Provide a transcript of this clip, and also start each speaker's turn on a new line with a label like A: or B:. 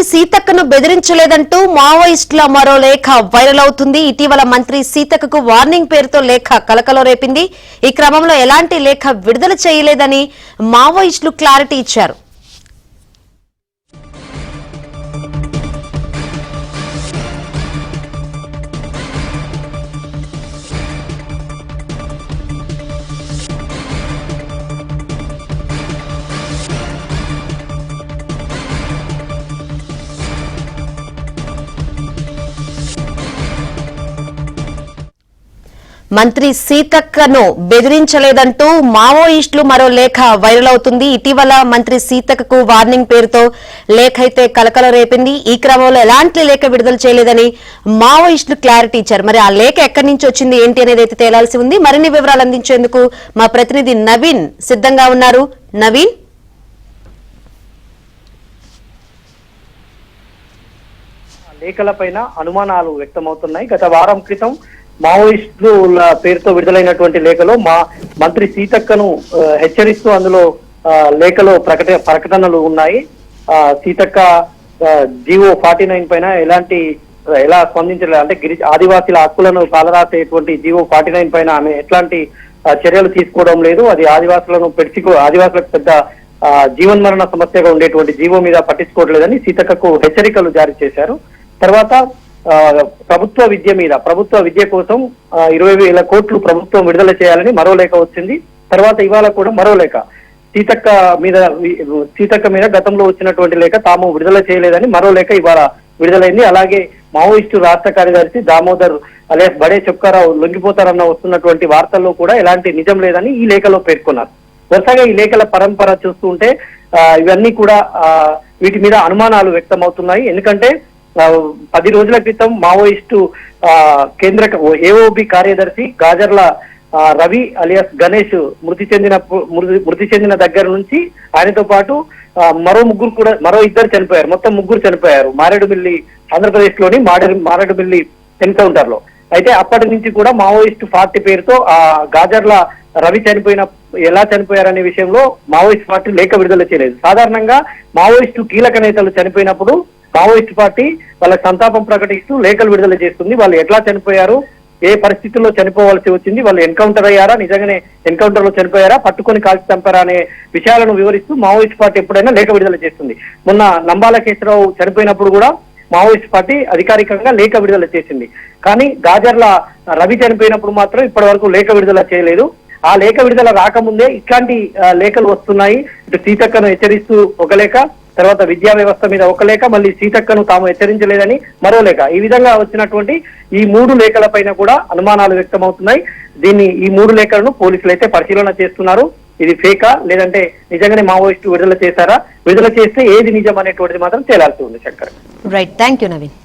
A: సీతక్కను బెదిరించలేదంటూ మావోయిస్టుల మరో లేఖ వైరల్ అవుతుంది. ఇటీవల మంత్రి సీతక్కకు వార్నింగ్ పేరుతో లేఖ కలకలం రేపింది. ఈ క్రమంలో ఎలాంటి లేఖ విడుదల చేయలేదని మావోయిస్టులు క్లారిటీ ఇచ్చారు. మంత్రి సీతక్కను బెదిరించలేదంటూ మావోయిస్టులు మరో లేఖ వైరల్ అవుతుంది. ఇటీవల మంత్రి సీతక్కకు వార్నింగ్ పేరుతో లేఖ అయితే కలకలం రేపింది. ఈ క్రమంలో ఎలాంటి లేఖ విడుదల చేయలేదని మావోయిస్టులు క్లారిటీ ఇచ్చారు. మరి ఆ లేఖ ఎక్కడి నుంచి వచ్చింది ఏంటి అనేది అయితే తేలాల్సి ఉంది. మరిన్ని వివరాలు అందించేందుకు మా ప్రతినిధి నవీన్ సిద్ధంగా ఉన్నారు. నవీన్,
B: లేఖలపైన అనుమానాలు వ్యక్తమవుతున్నాయి. గత వారం క్రితం మావోయిస్టుల పేరుతో విడుదలైనటువంటి లేఖలో మంత్రి సీతక్కను హెచ్చరిస్తూ అందులో లేఖలో ప్రకటనలు ఉన్నాయి. సీతక్క జీవో 49 పైన ఎలా స్పందించలేదు అంటే ఆదివాసీల హక్కులను కాలరాసేటువంటి జీవో 49 పైన ఆమె ఎట్లాంటి చర్యలు తీసుకోవడం లేదు. అది ఆదివాసులకు పెద్ద జీవన్మరణ సమస్యగా ఉండేటువంటి జీవో మీద పట్టించుకోవట్లేదని సీతక్కకు హెచ్చరికలు జారీ చేశారు. తర్వాత ప్రభుత్వ విద్య కోసం 20,000 కోట్లు ప్రభుత్వం విడుదల చేయాలని మరో లేఖ వచ్చింది. తర్వాత ఇవాళ కూడా మరో లేఖ సీతక్క మీద గతంలో వచ్చినటువంటి లేఖ తాము విడుదల చేయలేదని మరో లేఖ ఇవాళ విడుదలైంది. అలాగే మావోయిస్టు రాష్ట్ర కార్యదర్శి దామోదర్ అలియాస్ బడే చొక్కారావు లొంగిపోతారన్న వస్తున్నటువంటి వార్తల్లో కూడా ఎలాంటి నిజం లేదని ఈ లేఖలో పేర్కొన్నారు. వరుసగా ఈ లేఖల పరంపర చూస్తుంటే ఇవన్నీ కూడా వీటి మీద అనుమానాలు వ్యక్తమవుతున్నాయి. ఎందుకంటే 10 రోజుల క్రితం మావోయిస్టు కేంద్ర ఏఓబి కార్యదర్శి గాజర్ల రవి అలియాస్ గణేష్ మృతి చెందిన దగ్గర నుంచి ఆయనతో పాటు మరో ఇద్దరు చనిపోయారు. మొత్తం 3 చనిపోయారు మారేడుమిల్లి, ఆంధ్రప్రదేశ్ లోని మారేడుమిల్లి ఎన్కౌంటర్ లో. అయితే అప్పటి నుంచి కూడా మావోయిస్టు పార్టీ పేరుతో గాజర్ల రవి ఎలా చనిపోయారనే విషయంలో మావోయిస్ట్ పార్టీ లేఖ విడుదల చేయలేదు. సాధారణంగా మావోయిస్టు కీలక నేతలు చనిపోయినప్పుడు మావోయిస్ట్ పార్టీ వాళ్ళ సంతాపం ప్రకటిస్తూ లేఖలు విడుదల చేస్తుంది. వాళ్ళు ఎట్లా చనిపోయారు, ఏ పరిస్థితుల్లో చనిపోవాల్సి వచ్చింది, వాళ్ళు ఎన్కౌంటర్ అయ్యారా, నిజంగానే ఎన్కౌంటర్ లో చనిపోయారా, పట్టుకొని కాల్చి చంపారా అనే విషయాలను వివరిస్తూ మావోయిస్ట్ పార్టీ ఎప్పుడైనా లేఖ విడుదల చేస్తుంది. మొన్న నంబాల కేశరావు చనిపోయినప్పుడు కూడా మావోయిస్ట్ పార్టీ అధికారికంగా లేఖ విడుదల చేసింది. కానీ గాజర్ల రవి చనిపోయినప్పుడు మాత్రం ఇప్పటి వరకు లేఖ విడుదల చేయలేదు. ఆ లేఖ విడుదల రాకముందే ఇట్లాంటి లేఖలు వస్తున్నాయి. ఇటు సీతక్కను హెచ్చరిస్తూ ఒక లేఖ, తర్వాత విద్యా వ్యవస్థ మీద ఒక లేఖ, మళ్ళీ సీతక్కను తాము హెచ్చరించలేదని మరో లేఖ. ఈ విధంగా వచ్చినటువంటి ఈ 3 లేఖల పైన కూడా అనుమానాలు వ్యక్తమవుతున్నాయి. ఈ 3 లేఖలను పోలీసులు అయితే పరిశీలన చేస్తున్నారు. ఇది ఫేకా లేదంటే నిజంగానే మావోయిస్టు విడుదల చేశారా, విడుదల చేస్తే ఏది నిజం అనేటువంటిది మాత్రం తేలాల్సి ఉంది. Shankar,
A: right, thank you Naveen.